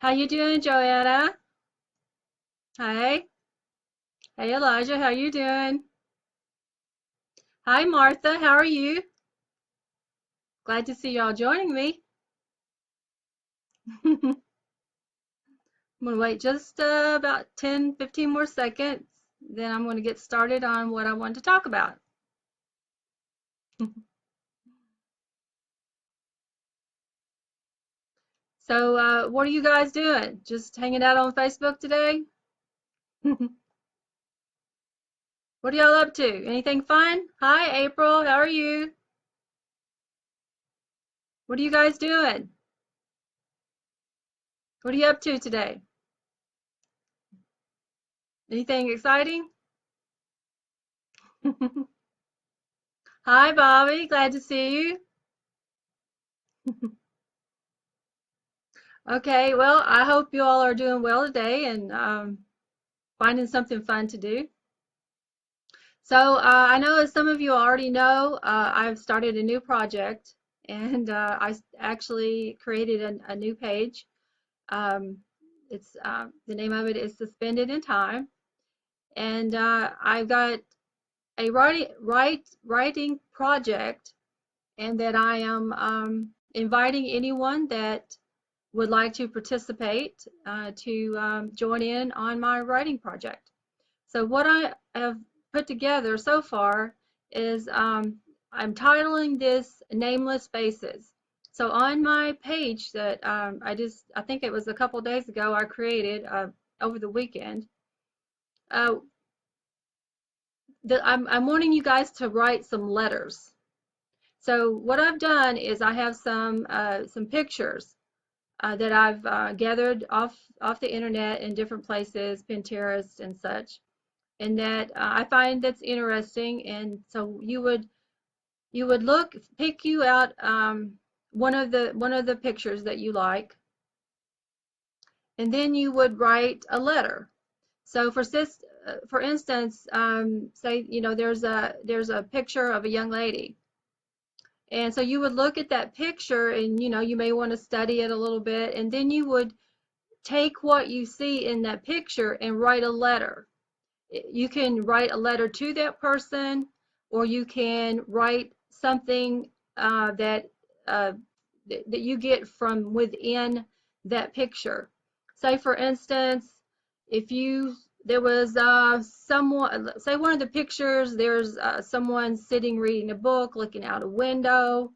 How you doing, Joanna? Hi. Hey, Elijah. How you doing? Hi, Martha. How are you? Glad to see y'all joining me. I'm going to wait just about 10, 15 more seconds. Then I'm going to get started on what I want to talk about. So, what are you guys doing? Just hanging out on Facebook today? What are y'all up to? Anything fun? Hi, April. How are you? What are you guys doing? What are you up to today? Anything exciting? Hi, Bobby. Glad to see you. Okay, well, I hope you all are doing well today and finding something fun to do. So, I know as some of you already know, I've started a new project and actually created a new page. Um, it's the name of it is Suspended in Time, and I've got a writing project, and that I am inviting anyone that would like to participate to join in on my writing project. So what I have put together so far is I'm titling this Nameless Faces. So on my page that I think it was a couple days ago I created over the weekend, uh, I'm wanting you guys to write some letters. So what I've done is I have some pictures that I've gathered off the internet in different places, Pinterest and such, and that I find that's interesting. And so you would pick you out one of the pictures that you like, and then you would write a letter. So for instance, say there's a picture of a young lady. And so you would look at that picture and you may want to study it a little bit, and then you would take what you see in that picture and write a letter. You can write a letter to that person, or you can write something uh, that you get from within that picture. Say, for instance, if you there was someone, say one of the pictures, there's someone sitting reading a book, looking out a window.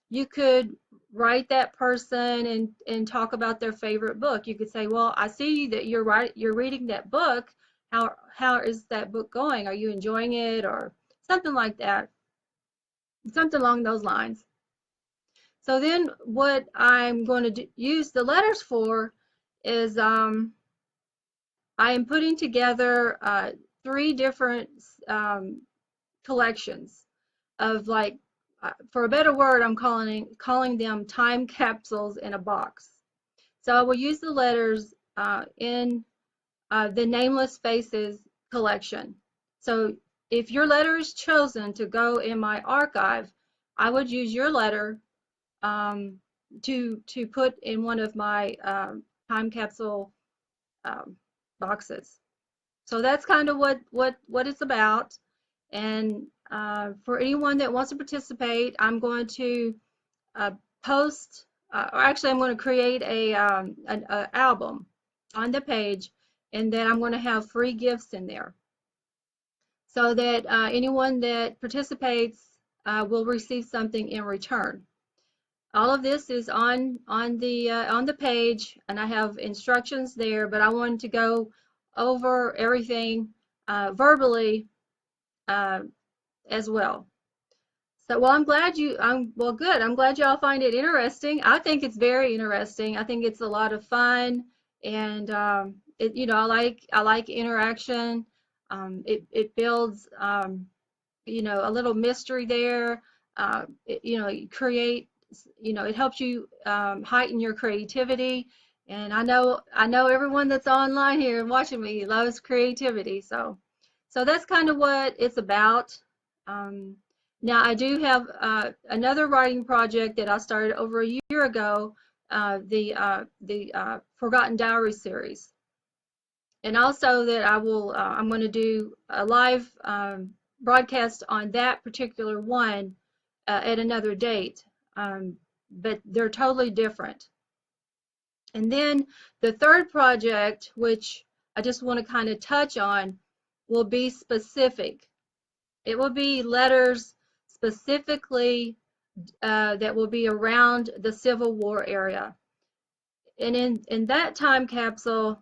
You could write that person and talk about their favorite book. You could say, well, I see that you're reading that book. How is that book going? Are you enjoying it, or something like that? Something along those lines. So then what I'm going to use the letters for is I am putting together three different um, collections of, like, for a better word, I'm calling them time capsules in a box. So I will use the letters in the Nameless Faces collection. So if your letter is chosen to go in my archive, I would use your letter um, to put in one of my time capsule um, boxes. So that's kind of what it's about. And for anyone that wants to participate, I'm going to uh, post, or actually, I'm going to create an album on the page, and then I'm going to have free gifts in there, so that anyone that participates will receive something in return. All of this is on the page, and I have instructions there, but I wanted to go over everything verbally uh, as well. So, well, well, good. I'm glad y'all find it interesting. I think it's very interesting. I think it's a lot of fun, and I like interaction. It builds a little mystery there. You create, it helps you heighten your creativity. And I know everyone that's online here and watching me loves creativity. So that's kind of what it's about. Um, Now I do have another writing project that I started over a year ago the Forgotten Dowry series, and also that I'm going to do a live broadcast on that particular one at another date, but they're totally different. And then the third project, which I just want to kind of touch on, will be specific. It will be letters specifically that will be around the Civil War area. And in that time capsule,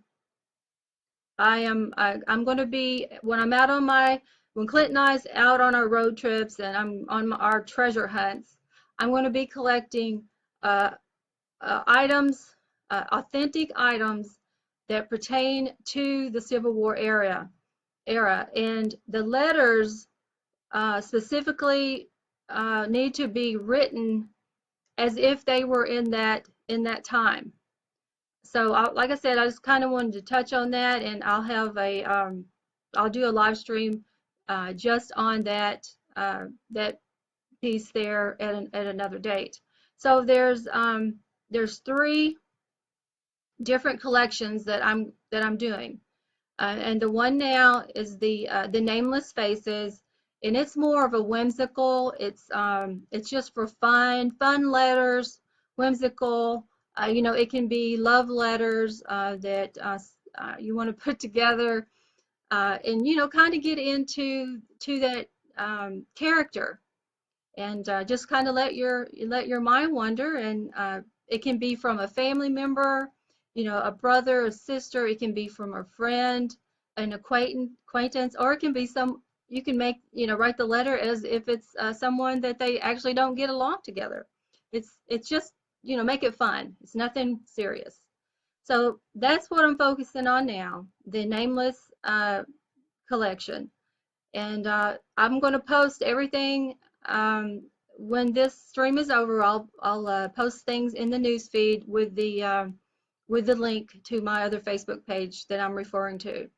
I'm going to be, when I'm out on when Clint and I's out on our road trips and I'm on our treasure hunts, I'm going to be collecting uh, items, authentic items that pertain to the Civil War era. And the letters specifically need to be written as if they were in that time. So like I said, I just kind of wanted to touch on that, and I'll do a live stream just on that piece there at another date. So there's three different collections that I'm doing, and the one now is the Nameless Faces, and it's more of a whimsical. It's just for fun letters, whimsical. It can be love letters that you want to put together, and kind of get into that character, and just kind of let your mind wander. And it can be from a family member, a brother, a sister. It can be from a friend, an acquaintance, or it can be you can write the letter as if it's someone that they actually don't get along together. It's just, make it fun. It's nothing serious. So that's what I'm focusing on now, the Nameless collection. And I'm going to post everything when this stream is over. I'll post things in the news feed with the link to my other Facebook page that I'm referring to.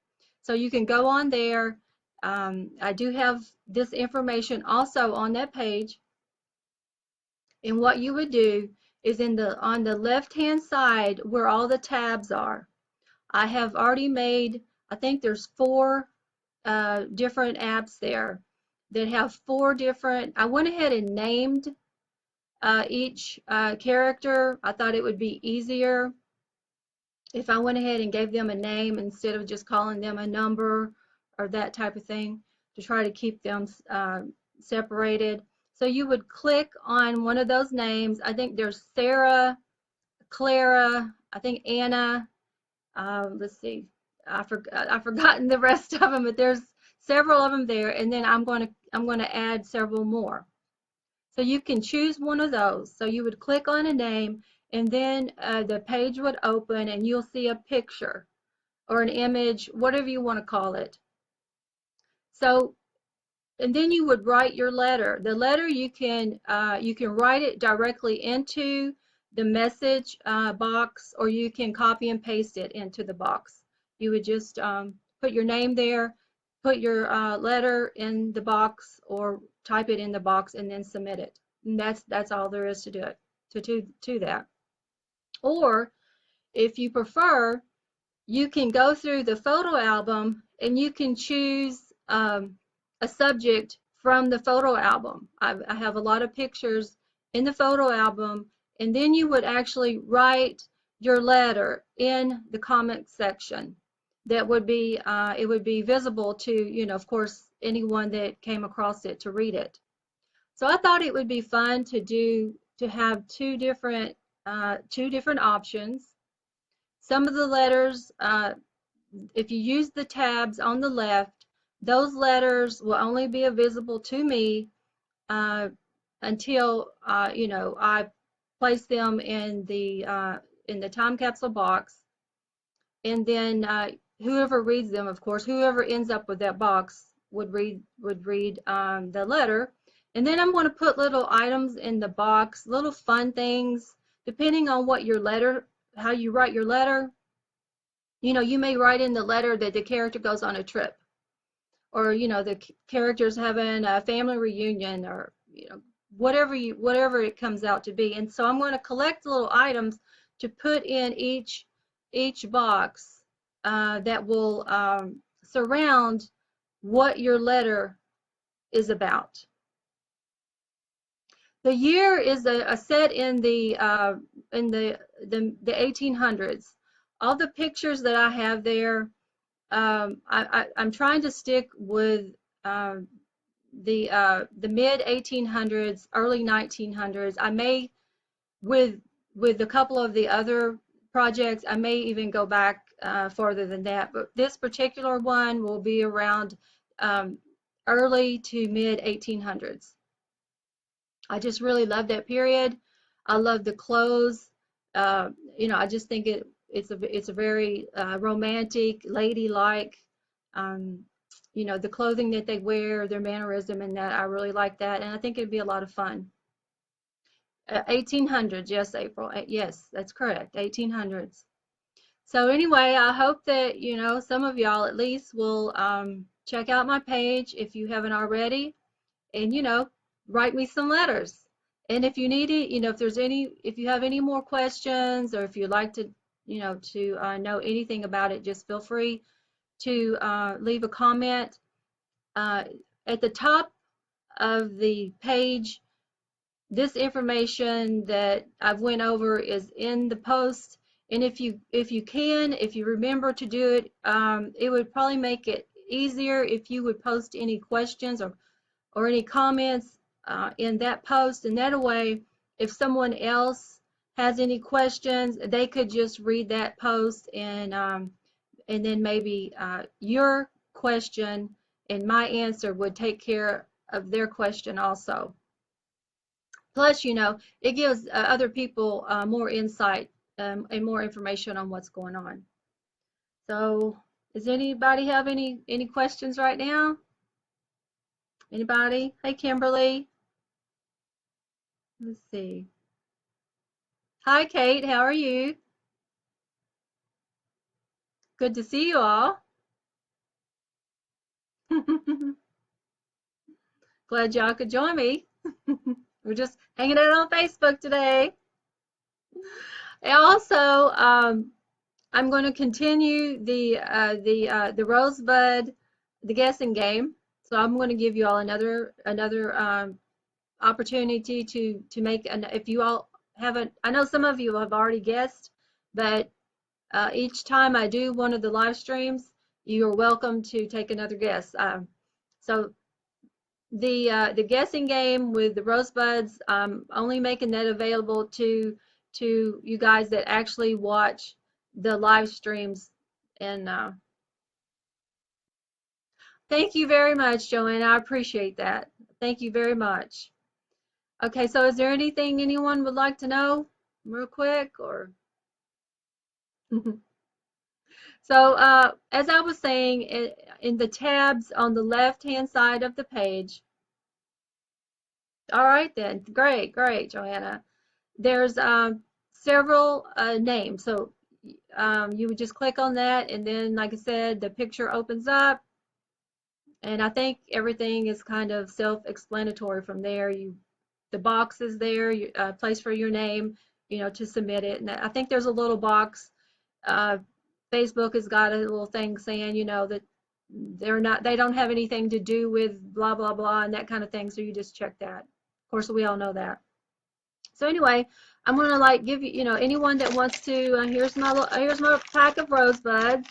So you can go on there. I do have this information also on that page. And what you would do is on the left-hand side where all the tabs are, I have already made, I think there's 4 different apps there that have 4 different. I went ahead and named each character. I thought it would be easier if I went ahead and gave them a name instead of just calling them a number or that type of thing, to try to keep them separated. So you would click on one of those names. I think there's Sarah, Clara, I think Anna. Let's see, I've forgotten the rest of them, but there's several of them there, and then I'm going to add several more. So you can choose one of those. So you would click on a name, and then the page would open, and you'll see a picture or an image, whatever you want to call it. So, and then you would write your letter. The letter you can write it directly into the message box, or you can copy and paste it into the box. You would just put your name there, put your letter in the box, or type it in the box, and then submit it. And that's all there is to do it to that. Or if you prefer, you can go through the photo album and you can choose a subject from the photo album. I have a lot of pictures in the photo album, and then you would actually write your letter in the comment section. That would be it would be visible to, of course, anyone that came across it to read it. So I thought it would be fun to have two different options. Some of the letters, if you use the tabs on the left, those letters will only be visible to me until I place them in the time capsule box, and then whoever reads them, of course, whoever ends up with that box would read the letter. And then I'm going to put little items in the box, little fun things, depending on what your letter, how you write your letter. You may write in the letter that the character goes on a trip, or the character's having a family reunion, or whatever it comes out to be. And so I'm going to collect little items to put in each box that will surround what your letter is about. The year is a set in the 1800s. All the pictures that I have there, I'm trying to stick with the mid 1800s, early 1900s. I may with a couple of the other projects, I may even go back further than that. But this particular one will be around um, early to mid 1800s. I just really love that period. I love the clothes. I just think it's a very romantic, ladylike. Um, the clothing that they wear, their mannerism, and that I really like that, and I think it'd be a lot of fun. 1800s, yes, April. Yes, that's correct. 1800s. So anyway, I hope that some of y'all at least will check out my page if you haven't already, and write me some letters. And if you need it, if you have any more questions, or if you'd like to know anything about it, just feel free to leave a comment. At the top of the page, this information that I've went over is in the post. And if you remember to do it, it would probably make it easier if you would post any questions or any comments in that post, and that way, if someone else has any questions, they could just read that post, and then maybe your question and my answer would take care of their question also. Plus, it gives other people more insight and more information on what's going on. So, does anybody have any questions right now? Anybody? Hey, Kimberly. Let's see. Hi, Kate. How are you? Good to see you all. Glad y'all could join me. We're just hanging out on Facebook today. And also, I'm going to continue the Rosebud, the guessing game. So I'm going to give you all another opportunity to make an. If you all haven't, I know some of you have already guessed, but each time I do one of the live streams, you are welcome to take another guess. So the guessing game with the Rosebuds, I'm only making that available to you guys that actually watch the live streams. And thank you very much, Joanna. I appreciate that. Thank you very much. Okay, so is there anything anyone would like to know real quick, or? So as I was saying, in the tabs on the left-hand side of the page, all right then, great, Joanna. There's several names, so you would just click on that, and then, like I said, the picture opens up, and I think everything is kind of self-explanatory from there. The box is there, place for your name, to submit it, and I think there's a little box. Facebook has got a little thing saying, that they don't have anything to do with blah blah blah and that kind of thing. So you just check that. Of course, we all know that. So anyway, I'm gonna give you, anyone that wants to. Here's my pack of rosebuds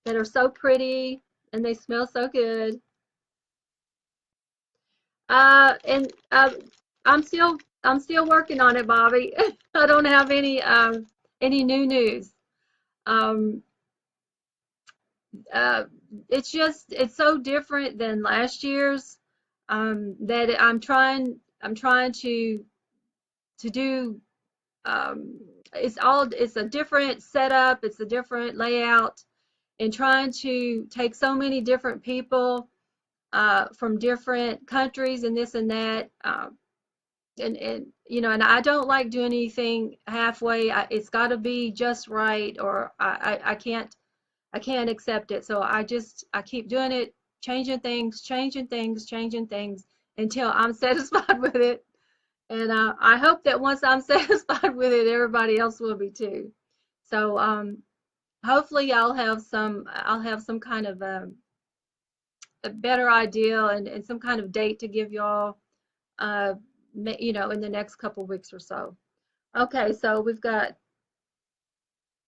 that are so pretty and they smell so good. And I'm still working on it, Bobby. I don't have any new news. Um, it's so different than last year's, that I'm trying to do, it's a different setup, it's a different layout, and trying to take so many different people from different countries and this and that, and I don't like doing anything halfway. It's got to be just right, or I can't accept it. So I keep doing it, changing things until I'm satisfied with it. And I hope that once I'm satisfied with it, everybody else will be too. So hopefully I'll have some kind of a better idea and some kind of date to give y'all, uh, you know, in the next couple weeks or so. Okay, so we've got,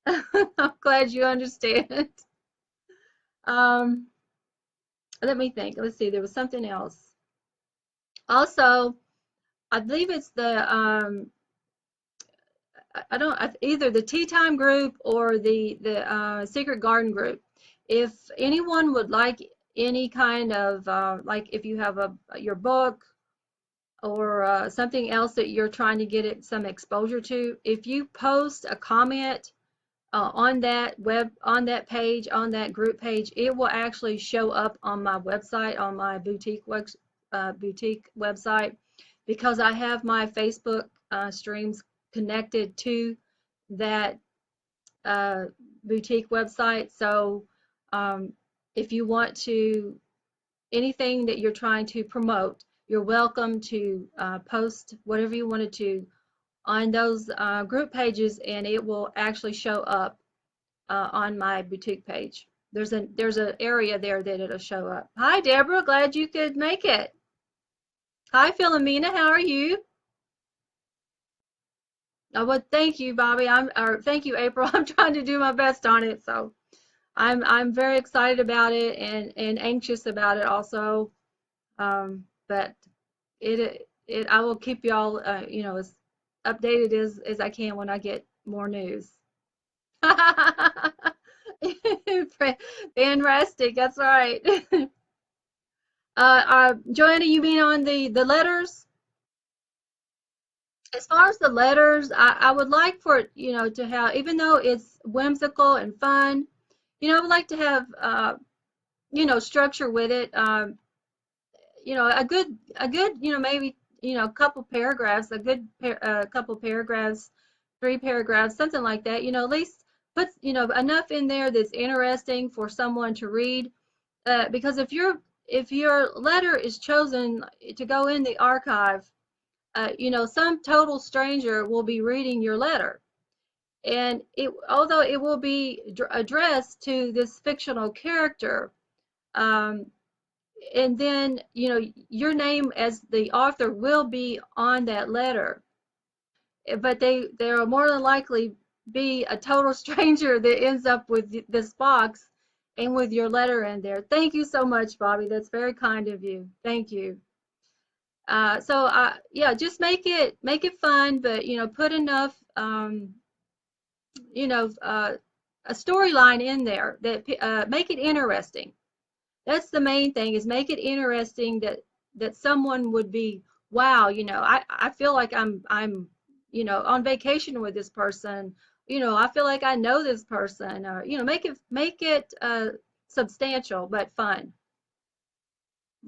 I'm glad you understand. Um, Let me think. Let's see, there was something else. Also, I believe it's the, I don't, either the Tea Time group or the Secret Garden group. If anyone would like any kind of, like if you have your book or something else that you're trying to get it some exposure to, if you post a comment on that page, on that group page, it will actually show up on my website, on my boutique website, because I have my Facebook streams connected to that uh, boutique website. So um, if you want to, anything that you're trying to promote, you're welcome to post whatever you wanted to on those group pages, and it will actually show up on my boutique page. There's an area there that it'll show up. Hi, Deborah. Glad you could make it. Hi, Philomena. How are you? Oh, well, thank you, Bobby. Or thank you, April. I'm trying to do my best on it, so I'm very excited about it and anxious about it also. But it I will keep y'all you know, as updated as I can when I get more news. Being rustic, that's right. Joanna, you mean on the letters? As far as the letters, I would like for it, you know, to have, even though it's whimsical and fun, you know, I would like to have, you know, structure with it. You know, a good, you know, maybe, you know, a couple paragraphs, a good couple paragraphs, three paragraphs, something like that. You know, at least put, you know, enough in there that's interesting for someone to read. Because if your letter is chosen to go in the archive, you know, some total stranger will be reading your letter, and it, although it will be addressed to this fictional character, um, and then you know your name as the author will be on that letter, but they are more than likely be a total stranger that ends up with this box and with your letter in there. Thank you so much, Bobby. That's very kind of you. Thank you. Yeah, just make it fun, but you know, put enough you know, a storyline in there that make it interesting. That's the main thing, is make it interesting that someone would be, wow, you know, I feel like I'm you know, on vacation with this person. You know, I feel like I know this person, or you know, make it substantial but fun.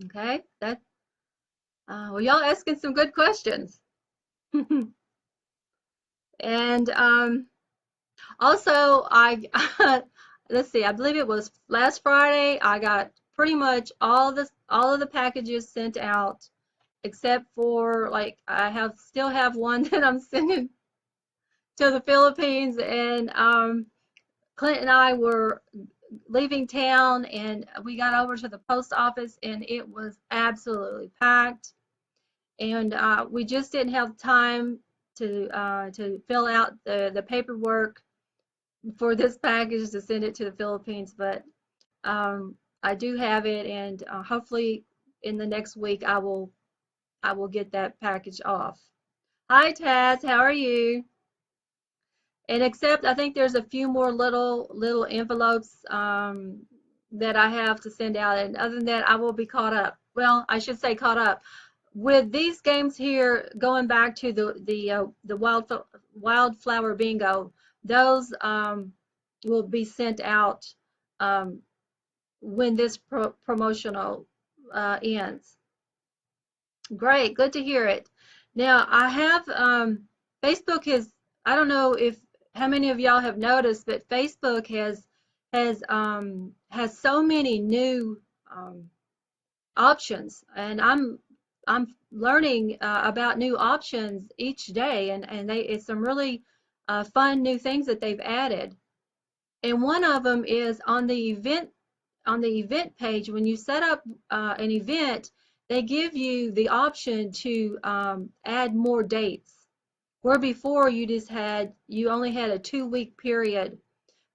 Okay, that well, y'all asking some good questions. And also, let's see, I believe it was last Friday, I got pretty much all of the packages sent out, except for like still have one that I'm sending to the Philippines, and Clint and I were leaving town, and we got over to the post office, and it was absolutely packed, and we just didn't have time to fill out the paperwork for this package to send it to the Philippines, but I do have it, and hopefully in the next week I will get that package off. Hi Taz, how are you? And except I think there's a few more little envelopes that I have to send out, and other than that, I will be caught up. Well, I should say caught up with these games here. Going back to the wildflower bingo, those will be sent out um, when this promotional ends. Great, good to hear it. Now I have Facebook has, I don't know if how many of y'all have noticed, but Facebook has so many new options, and I'm learning about new options each day, and it's some really fun new things that they've added. And one of them is on the event page. When you set up an event, they give you the option to add more dates. Where before you only had a 2-week period.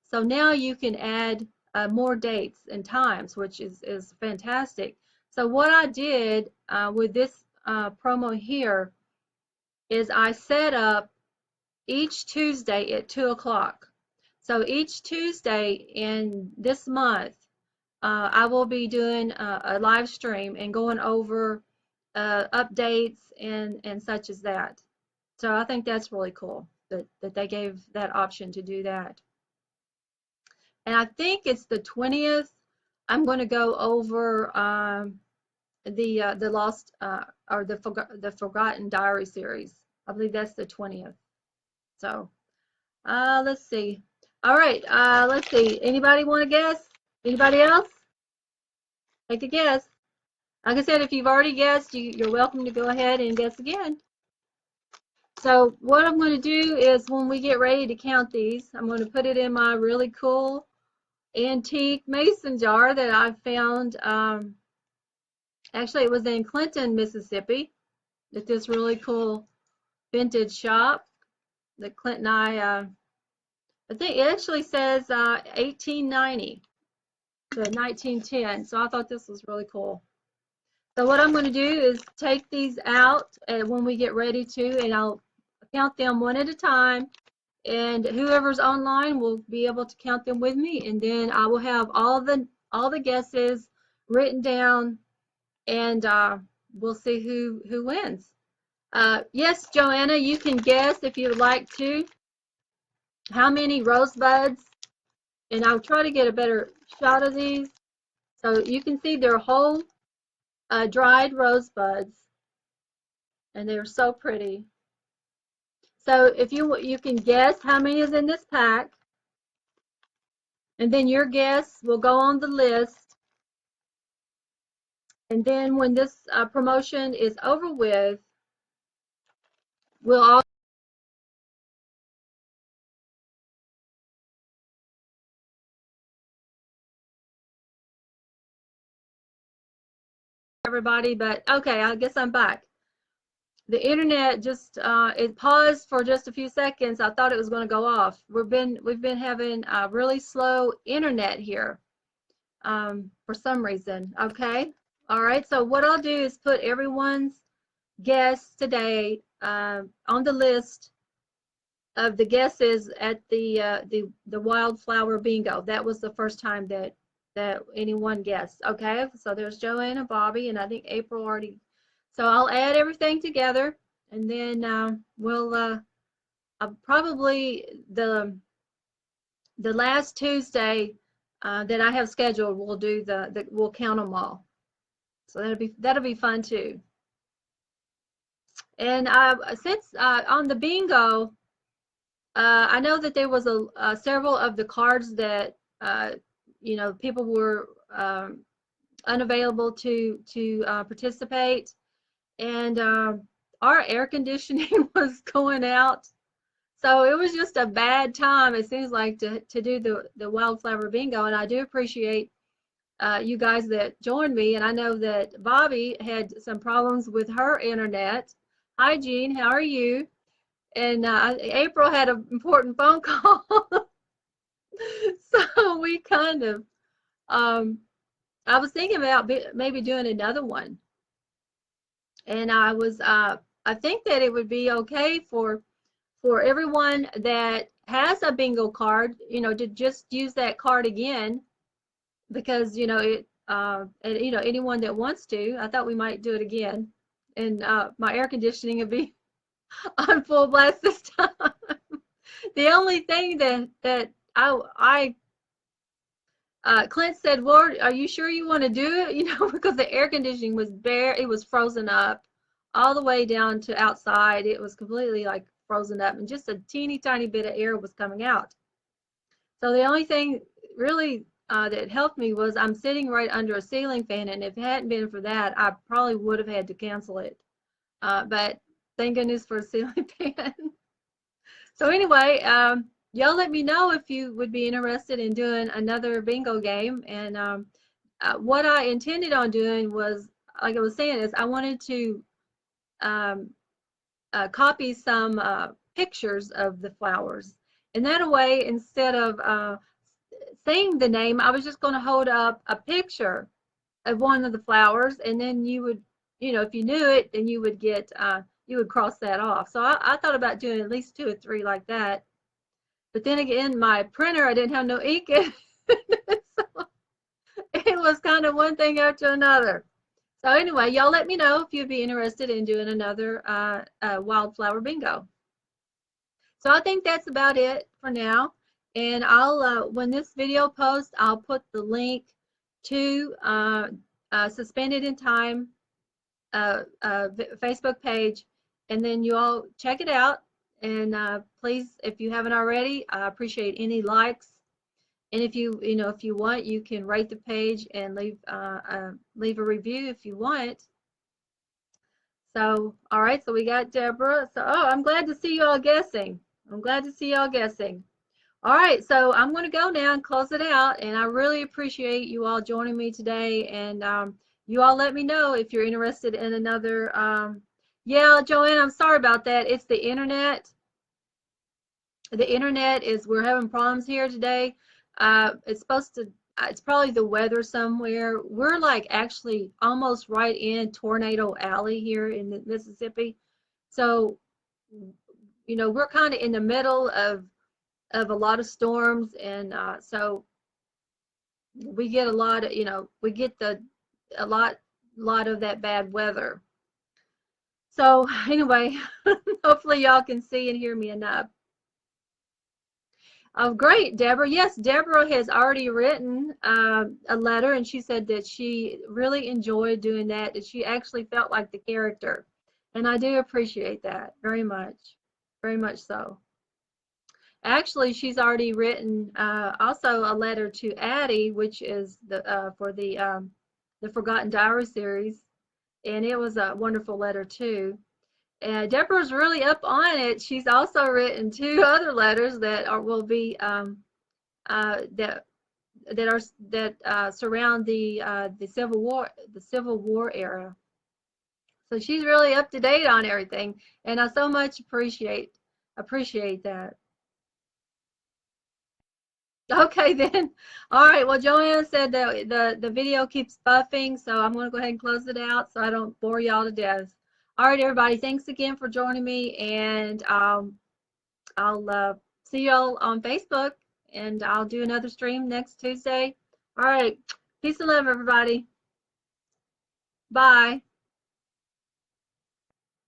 So now you can add more dates and times, which is fantastic. So what I did with this promo here is I set up each Tuesday at 2 o'clock. So each Tuesday in this month, I will be doing a live stream and going over updates and such as that. So I think that's really cool that they gave that option to do that. And I think it's the 20th. I'm going to go over the lost or the Forgotten Diary series. I believe that's the 20th. So let's see. All right, let's see. Anybody want to guess? Anybody else? Take a guess. Like I said, if you've already guessed, you're welcome to go ahead and guess again. So what I'm going to do is when we get ready to count these, I'm going to put it in my really cool antique mason jar that I found. Actually, it was in Clinton, Mississippi, at this really cool vintage shop that Clint and I think it actually says 1890 to 1910. So I thought this was really cool. So what I'm going to do is take these out when we get ready to, and I'll count them one at a time. And whoever's online will be able to count them with me, and then I will have all the guesses written down, and we'll see who wins. Yes, Joanna, you can guess if you would like to. How many rosebuds? And I'll try to get a better shot of these. So you can see they're whole dried rosebuds, and they're so pretty. So if you can guess how many is in this pack, and then your guess will go on the list. And then when this promotion is over with, we'll all everybody. But okay, I guess I'm back. The internet just it paused for just a few seconds. I thought it was going to go off. We've been having a really slow internet here for some reason. Okay, all right. So what I'll do is put everyone's guess today on the list of the guesses at the wildflower bingo. That was the first time that anyone guessed. Okay, so there's Joanna, Bobby, and I think April already. So I'll add everything together, and then we'll probably the last Tuesday that I have scheduled, we'll do we'll count them all. So that'll be fun too. And since on the bingo, I know that there was several of the cards that people were unavailable to participate, and our air conditioning was going out, so it was just a bad time. It seems like to do the wildflower bingo, and I do appreciate you guys that joined me, and I know that Bobby had some problems with her internet. Hi, Jean, how are you? And April had an important phone call. So we kind of, I was thinking about maybe doing another one. And I think that it would be okay for everyone that has a bingo card, to just use that card again, because, anyone that wants to, I thought we might do it again. And my air conditioning would be on full blast this time. The only thing that Clint said, Lord, are you sure you want to do it? Because the air conditioning was bare, it was frozen up all the way down to outside. It was completely like frozen up, and just a teeny tiny bit of air was coming out. So the only thing really that helped me was I'm sitting right under a ceiling fan, and if it hadn't been for that, I probably would have had to cancel it. But thank goodness for a ceiling fan. So anyway, y'all let me know if you would be interested in doing another bingo game. And what I intended on doing was, like I was saying, is I wanted to um, copy some pictures of the flowers. And that way, instead of saying the name, I was just going to hold up a picture of one of the flowers, and then you would, if you knew it, then you would get, you would cross that off. So I thought about doing at least 2 or 3 like that. But then again, my printer, I didn't have no ink in it. So it was kind of one thing after another. So anyway, y'all let me know if you'd be interested in doing another wildflower bingo. So I think that's about it for now. And I'll, when this video posts, I'll put the link to Suspended in Time Facebook page, and then you all check it out. And please, if you haven't already, I appreciate any likes. And if if you want, you can rate the page and leave a review if you want. So, all right, so we got Deborah. So, oh, I'm glad to see you all guessing. I'm glad to see y'all guessing. All right, so I'm going to go now and close it out, and I really appreciate you all joining me today. And you all let me know if you're interested in another. Yeah, Joanne, I'm sorry about that. It's the internet. The internet is, we're having problems here today. It's supposed to, it's probably the weather somewhere. We're like actually almost right in Tornado Alley here in Mississippi. So, we're kind of in the middle of a lot of storms, and so we get a lot of, we get a lot of that bad weather. So anyway, hopefully y'all can see and hear me enough. Oh, great, Deborah. Yes, Deborah has already written a letter, and she said that she really enjoyed doing that, that she actually felt like the character. And I do appreciate that very much so. Actually, she's already written also a letter to Addie, which is for the Forgotten Diary series, and it was a wonderful letter too. And Deborah's really up on it. She's also written 2 other letters that will be that surround the Civil War era. So she's really up to date on everything, and I so much appreciate that. Okay then. All right. Well, Joanne said that the video keeps buffing, so I'm going to go ahead and close it out so I don't bore y'all to death. All right, everybody. Thanks again for joining me, and I'll see y'all on Facebook, and I'll do another stream next Tuesday. All right. Peace and love, everybody. Bye.